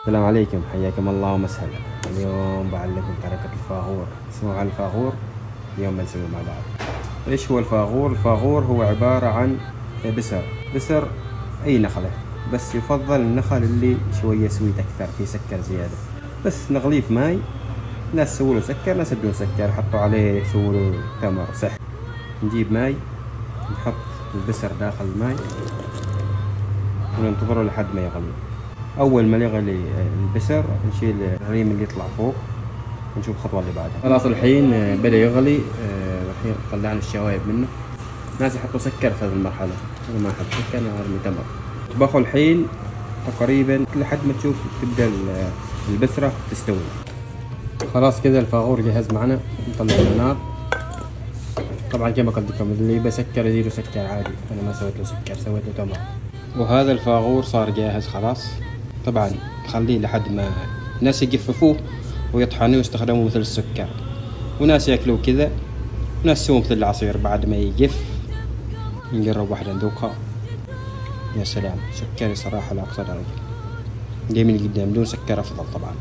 السلام عليكم، حياكم الله ومسهلا. اليوم بعلمكم طريقة الفاغور. تسمعوا عن الفاغور؟ اليوم بنسوي مع بعض. ايش هو الفاغور؟ الفاغور هو عبارة عن بسر اي نخلة، بس يفضل النخل اللي شوية سويت اكثر، فيه سكر زيادة. بس نغليه في ماي، ناس سووا له سكر، ناس بدون سكر، حطوا عليه سووا له تمر سحر. نجيب ماي، نحط البسر داخل الماي وننتظره لحد ما يغلي. اول ما يغلي البسر نشيل الريم اللي يطلع فوق ونشوف الخطوه اللي بعدها. خلاص الحين بدا يغلي. الحين طلعنا الشوايب منه. ناس يحطوا سكر في هذه المرحله، انا ما احب سكر، انا ارمي تمر. اطبخوا الحين تقريبا لحد ما تشوف تبدا البسره تستوي. خلاص كذا الفاغور جاهز معنا، نطلع من النار. طبعا كما قلت لكم اللي يبى سكر يزيد سكر عادي، انا ما سويت له سكر، سويت له تمر. وهذا الفاغور صار جاهز خلاص. طبعا خليه لحد ما ناس يجففوه ويطحنوه ويستخدموه مثل السكر، وناس ياكلوه كذا، وناس يسووه مثل العصير بعد ما يجف. نجرب واحدة نذوقها. يا سلام، سكري صراحة لأقصى درجة. جاي من قدام، بدون سكر أفضل طبعا.